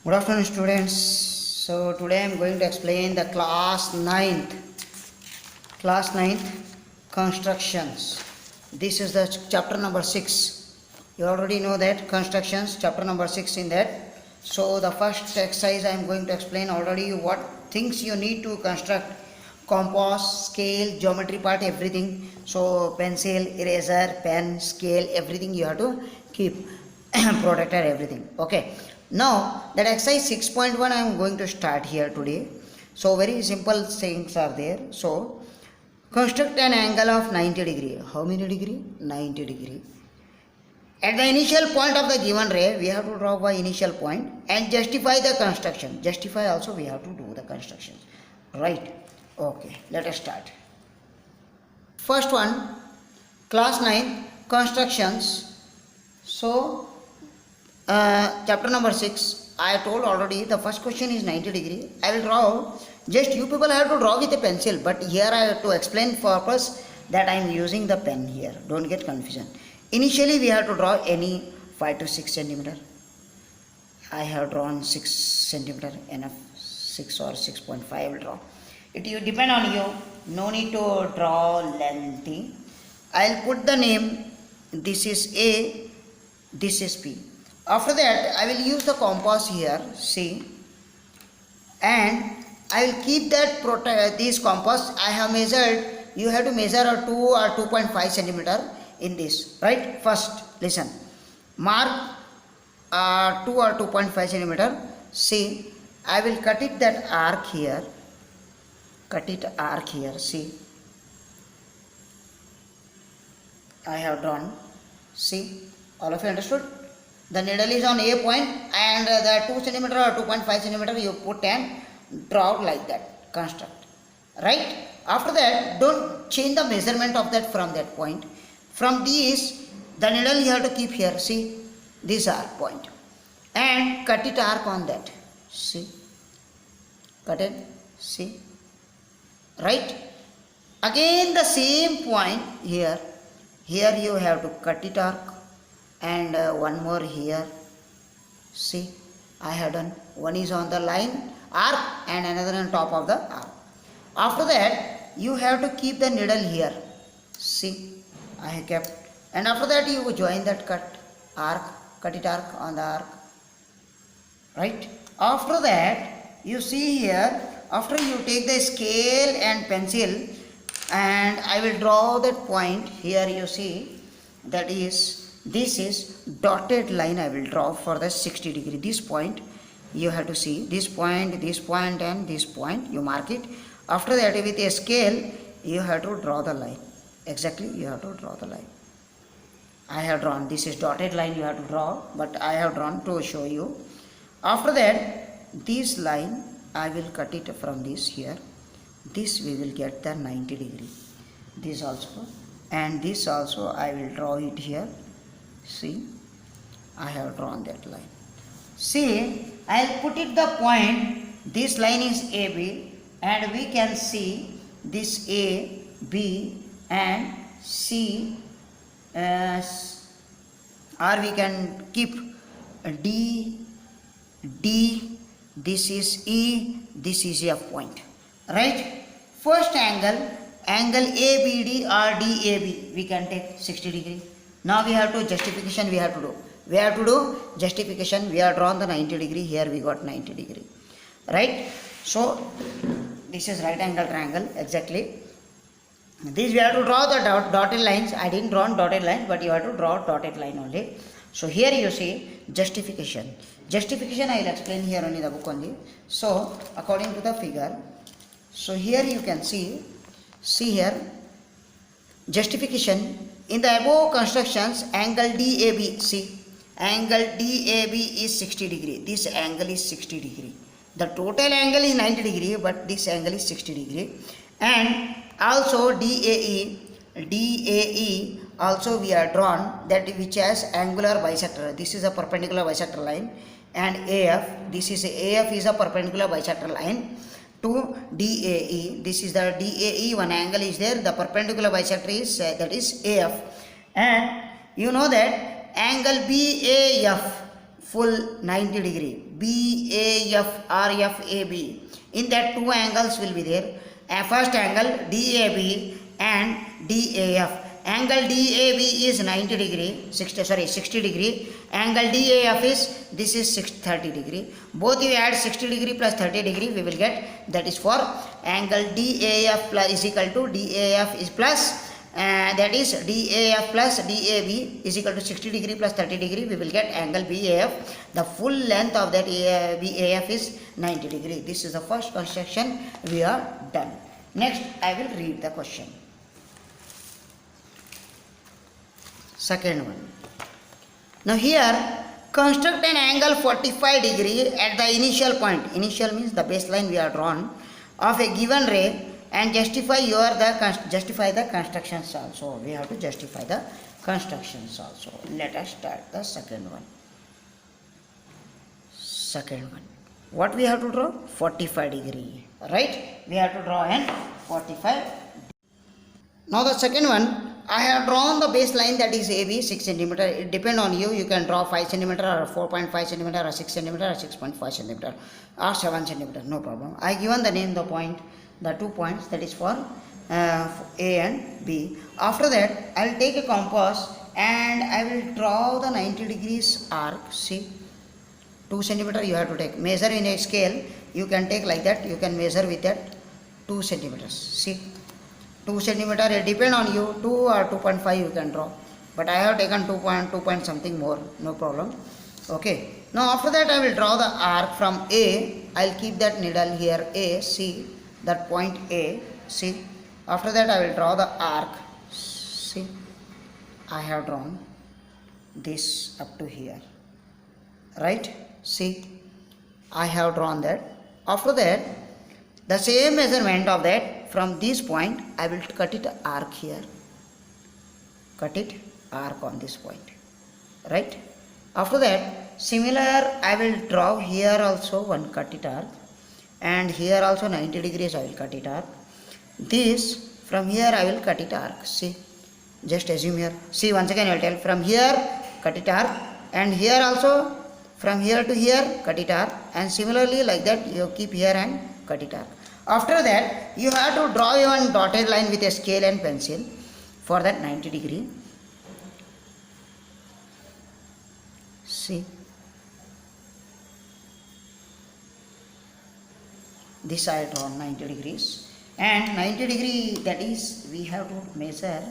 Good afternoon, students. So today I am going to explain the class ninth constructions. This is the chapter number 6. You already know that constructions, chapter number 6 in that. So the first exercise I am going to explain already what things you need to construct: compass, scale, geometry part, everything. So pencil, eraser, pen, scale, everything you have to keep protector, everything. Okay. Now that exercise 6.1 I am going to start here today. So very simple things are there. So construct an angle of 90 degree. How many degree? 90 degree. At the initial point of the given ray, we have to draw by initial point and justify the construction. Justify also we have to do the construction. Right? Okay, let us start. First one, class 9 constructions. So chapter number 6, I told already the first question is 90 degree. I will draw, just you people have to draw with a pencil, but here I have to explain purpose that I am using the pen here. Don't get confusion. Initially we have to draw any 5 to 6 centimeter. I have drawn 6 centimeter, enough. 6 or 6.5 I will draw. It will depend on you. No need to draw lengthy. I will put the name. This is A, this is P. After that I will use the compass here, see, and I will keep that this compass I have measured. You have to measure a 2 or 2.5 centimeter in this, right? First listen, mark 2 or 2.5 centimeter. See, I will cut it that arc here, see, I have drawn. See, all of you understood? The needle is on A point and the 2 centimeter or 2.5 centimeter you put and draw like that, construct, right? After that, don't change the measurement of that from that point. From this, the needle you have to keep here, see, this arc point, and cut it arc on that, see, cut it, see, right? Again the same point here you have to cut it arc, and one more here, see, I have done. One is on the line arc and another on top of the arc. After that you have to keep the needle here, see, I have kept, and after that you join that cut it arc on the arc, right? After that you see here, after you take the scale and pencil, and I will draw that point here, you see, that is, this is dotted line I will draw for the 60 degree. This point you have to see, this point and this point you mark it. After that with a scale you have to draw the line, exactly you have to draw the line. I have drawn, this is dotted line you have to draw, but I have drawn to show you. After that this line I will cut it from this here, this we will get the 90 degree, this also, and this also I will draw it here. See, I have drawn that line. See, I will put it the point, this line is AB, and we can see this A, B and C, or we can keep D, this is E, this is F point, right? First angle ABD or DAB, we can take 60 degree. Now we have to justification, we have to do justification. We have drawn the 90 degree, here we got 90 degree, right? So this is right angle triangle, exactly. This we have to draw the dotted lines. I didn't draw dotted lines, but you have to draw dotted line only. So here you see justification I will explain here only, the book only. So according to the figure, so here you can see here justification. In the above constructions, angle DAB, see, angle DAB is 60 degree. This angle is 60 degree. The total angle is 90 degree, but this angle is 60 degree. And also DAE also we are drawn, that which has angular bisector. This is a perpendicular bisector line. And AF, this is AF is a perpendicular bisector line to DAE. This is the DAE, one angle is there, the perpendicular bisector is that is AF. And you know that angle BAF full 90 degree, BAF or FAB. In that two angles will be there. First angle DAB and DAF. Angle DAB is 90 degree, 60 degree. Angle DAF is, this is 30 degree. Both you add 60 degree plus 30 degree, we will get, that is for angle DAF plus is equal to DAF is plus that is DAF plus DAB is equal to 60 degree plus 30 degree, we will get angle BAF. The full length of that BAF is 90 degree. This is the first construction we are done. Next I will read the question. Second one. Now here construct an angle 45 degree at the initial point. Initial means the baseline we are drawn of a given ray, and justify the constructions also. We have to justify the constructions also. Let us start the second one. What we have to draw? 45 degree. Right? We have to draw an 45. Now the second one, I have drawn the baseline, that is AB 6 cm. It depends on you. You can draw 5 cm or 4.5 cm or 6 cm or 6.5 cm or 7 cm. No problem. I given the name, the point, the 2 points, that is for A and B. After that, I will take a compass and I will draw the 90 degrees arc. See, 2 cm you have to take. Measure in a scale. You can take like that. You can measure with that 2 centimeters. See, 2 centimeter, it depend on you. 2 or 2.5 you can draw. But I have taken 2 point something more. No problem. Okay. Now after that I will draw the arc from A. I will keep that needle here. A. See that point A. See. After that I will draw the arc. See. I have drawn this up to here. Right. See. I have drawn that. After that, the same measurement of that, from this point I will cut it arc here. Cut it arc on this point. Right. After that, similar I will draw here also one cut it arc, and here also 90 degrees I will cut it arc. This from here I will cut it arc. See, just assume here. See, once again I will tell, from here cut it arc, and here also from here to here cut it arc, and similarly like that you keep here and cut it arc. After that you have to draw one dotted line with a scale and pencil for that 90 degree. See, this I draw 90 degrees, and 90 degree, that is we have to measure,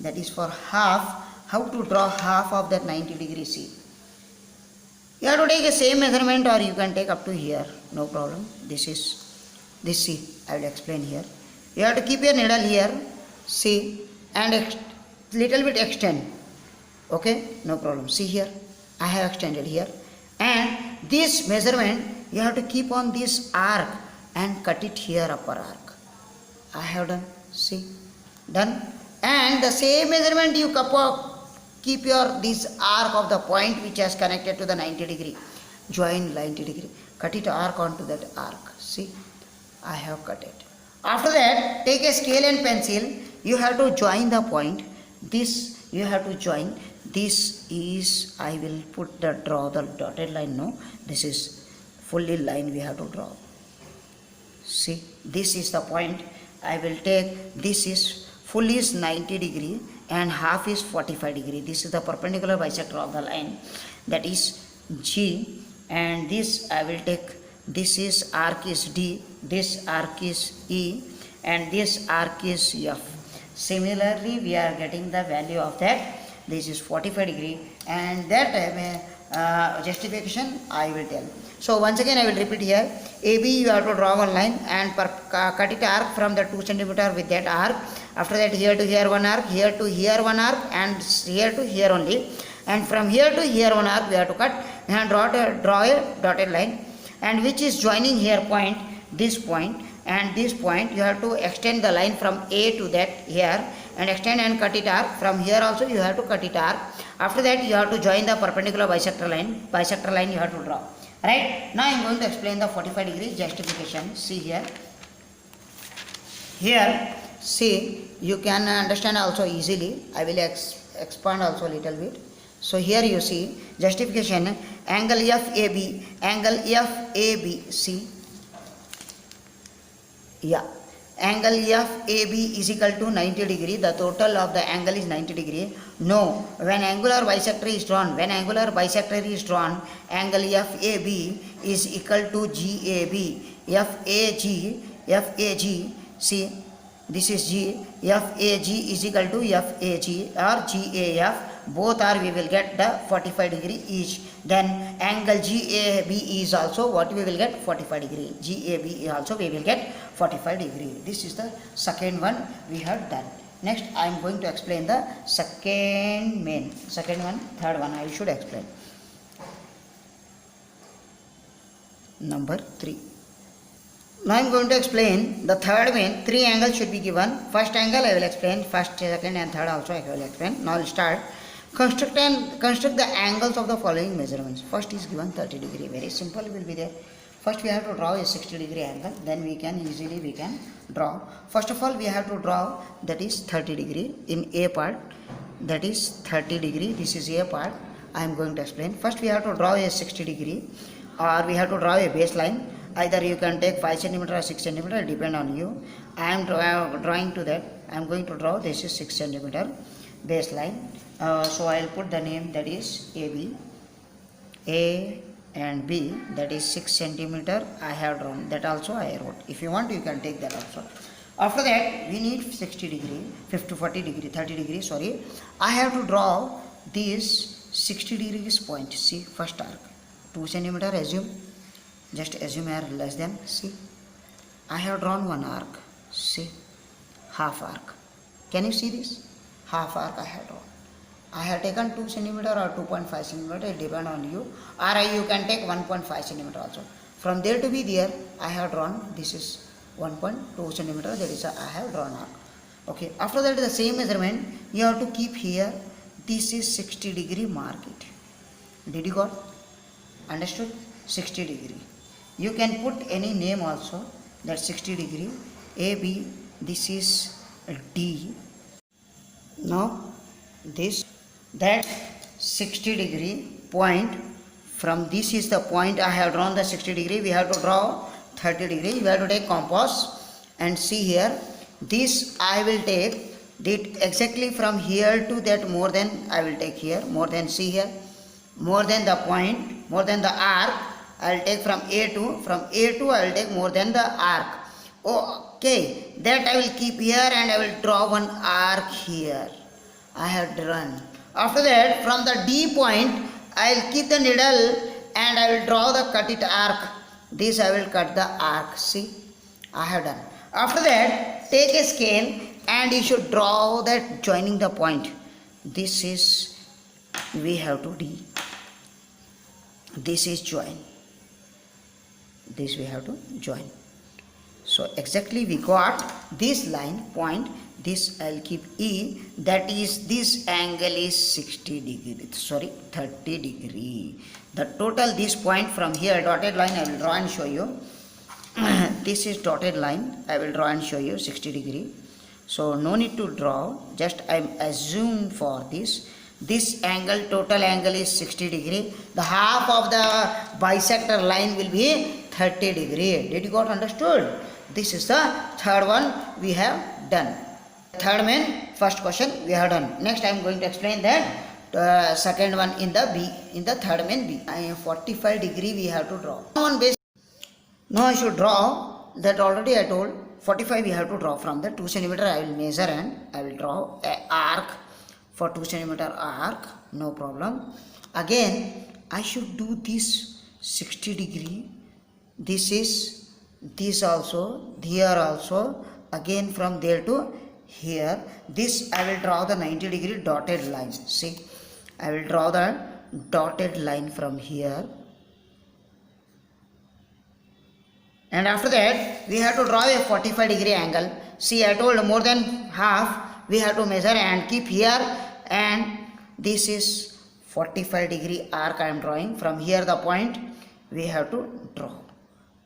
that is for half. How to draw half of that 90 degree? See, you have to take the same measurement, or you can take up to here, no problem. This see, I will explain here. You have to keep your needle here, see, and little bit extend. Okay, no problem. See here, I have extended here, and this measurement you have to keep on this arc and cut it here, upper arc. I have done. See, done. And the same measurement you keep your this arc of the point which has connected to the 90 degree. Join 90 degree. Cut it arc onto that arc. See, I have cut it. After that, take a scale and pencil. You have to join the point. This you have to join. This is, I will draw the dotted line. No, this is fully line we have to draw. See, this is the point. I will take, this is full is 90 degree and half is 45 degree. This is the perpendicular bisector of the line, that is G, and this I will take, this is arc is D, this arc is E, and this arc is F. Similarly we are getting the value of that. This is 45 degree, and that justification I will tell. So once again I will repeat here. AB you have to draw one line and cut it arc from the 2 cm with that arc. After that, here to here one arc, here to here one arc, and here to here only. And from here to here one arc we have to cut and draw a dotted line, and which is joining here point, this point, and this point. You have to extend the line from A to that here, and extend and cut it arc. From here also you have to cut it arc. After that you have to join the perpendicular bisector line. Bisector line you have to draw. Right. Now I am going to explain the 45 degree justification. See here. Here, see, you can understand also easily. I will expand also a little bit. So here you see justification. Angle FAB, see, yeah, angle FAB is equal to 90 degree. The total of the angle is 90 degree. No, when angular bisector is drawn, angle FAB is equal to GAB. FAG, see, this is G, FAG is equal to FAG or GAF. Both are, we will get the 45 degree each. Then angle GAB is also what we will get, 45 degree. GAB also we will get 45 degree. This is the second one we have done. Next I am going to explain the third one I should explain. Number 3. Now I am going to explain the third main. 3 angles should be given. First angle I will explain. First, second and third also I will explain. Now I will start. Construct the angles of the following measurements. First is given 30 degree. Very simple will be there. First we have to draw a 60 degree angle. Then we can easily draw. First of all we have to draw that is 30 degree in A part. That is 30 degree. This is A part. I am going to explain. First we have to draw a 60 degree or we have to draw a baseline. Either you can take 5 cm or 6 cm, depend on you. I am drawing to that. I am going to draw this is 6 cm baseline. So I will put the name that is AB. A and B, that is 6 cm I have drawn. That also I wrote. If you want you can take that also. After that we need 60 degree, 40 degree, 30 degree, sorry. I have to draw this 60 degrees point. See, first arc 2 cm, assume. Just assume here less than, see, I have drawn one arc, see, half arc. Can you see this? Half arc I have drawn. I have taken 2 cm or 2.5 cm, it depends on you. Or you can take 1.5 cm also. From there to be there, I have drawn, this is 1.2 cm, that is I have drawn arc. Okay, after that the same measurement, you have to keep here, this is 60 degree, mark it. Did you got? Understood? 60 degree. You can put any name also, that 60 degree. AB, this is D. Now this, that 60 degree point, from this is the point I have drawn the 60 degree. We have to draw 30 degree. You have to take compass and see here. This I will take it exactly from here to that, more than I will take here, more than, see here, more than the point, more than the arc. I will take from A to I will take more than the arc. Okay, that I will keep here and I will draw one arc here. I have drawn. After that, from the D point, I will keep the needle and I will draw the cut it arc. This I will cut the arc. See, I have done. After that, take a scale and you should draw that joining the point. This is, we have to D. This is join. This we have to join. So exactly we got this line point. This I will keep E. That is, this angle is 60 degree. Sorry, 30 degree. The total this point from here, dotted line I will draw and show you. This is dotted line. I will draw and show you 60 degree. So no need to draw. Just I assume for this. This angle, total angle is 60 degree. The half of the bisector line will be 30 degree. Did you got understood? This is the third one we have done. Third main, first question we have done. Next I am going to explain that second one in the B, in the third main B. 45 degree we have to draw. On base. Now I should draw that, already I told 45 we have to draw. From the 2 cm I will measure and I will draw an arc for 2 cm arc, no problem. Again I should do this 60 degree. This is, this also, here also, again from there to here. This I will draw the 90 degree dotted line. See, I will draw the dotted line from here. And after that we have to draw a 45 degree angle. See, I told more than half we have to measure and keep here, and this is 45 degree arc I am drawing. From here the point we have to draw.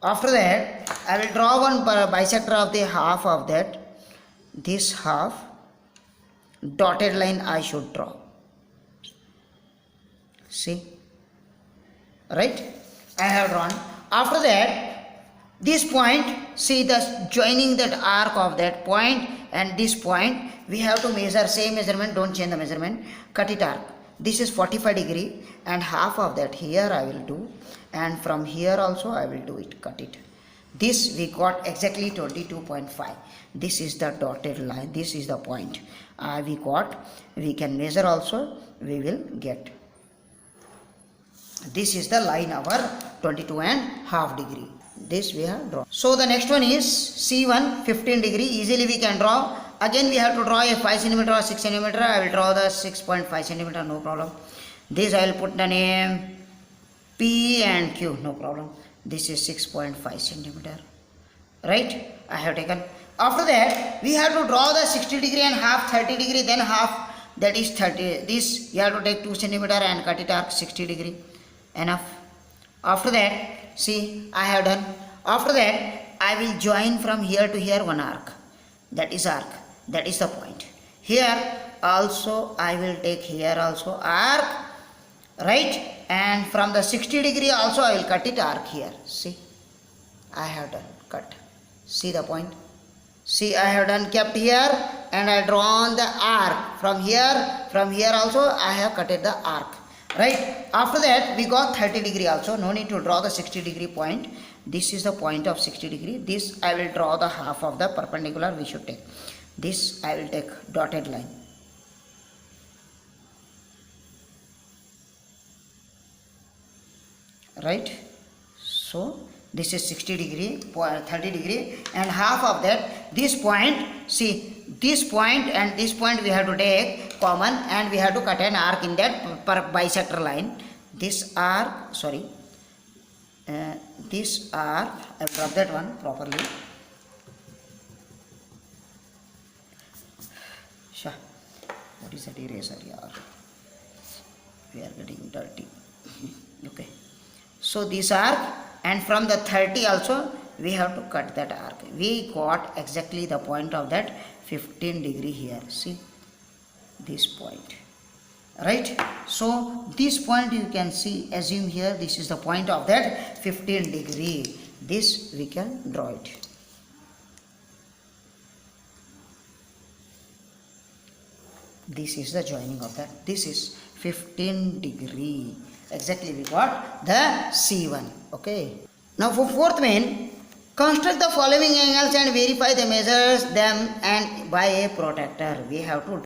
After that I will draw one bisector of the half of that. This half dotted line I should draw. See, right? I have drawn. After that, this point, see the joining that arc of that point and this point, we have to measure same measurement, don't change the measurement, cut it arc. This is 45 degree and half of that here I will do, and from here also I will do it, cut it. This we got exactly 22.5. This is the dotted line, this is the point we got. We can measure also, we will get. This is the line our 22.5 degree. This we have drawn. So the next one is C1, 15 degree. Easily we can draw. Again we have to draw a 5 centimeter or 6 centimeter. I will draw the 6.5 centimeter, no problem. This I will put the name P and Q, no problem. This is 6.5 centimeter. Right? I have taken. After that, we have to draw the 60 degree and half 30 degree, then half, that is 30. This you have to take 2 centimeter and cut it arc 60 degree. Enough. After that, see, I have done. After that, I will join from here to here one arc. That is arc. That is the point. Here also I will take here also arc. Right? And from the 60 degree also I will cut it arc here. See, I have done. Cut. See the point? See, I have done kept here and I drawn the arc. From here also I have cutted the arc. Right? After that we got 30 degree also. No need to draw the 60 degree point. This is the point of 60 degree. This I will draw the half of the perpendicular we should take. This I will take dotted line. Right? So this is 60 degree, 30 degree, and half of that, this point, see, this point and this point we have to take common and we have to cut an arc in that bisector line. This arc, sorry, this arc, I will drop that one properly. Sure. What is that eraser here? We are getting dirty. Okay. So this arc, and from the 30 also we have to cut that arc. We got exactly the point of that 15 degree here. See this point, right? So this point you can see, assume here this is the point of that 15 degree. This we can draw it. This is the joining of that. This is 15 degree. Exactly we got the C1. Okay. Now for fourth main, construct the following angles and verify the measures them and by a protractor. We have to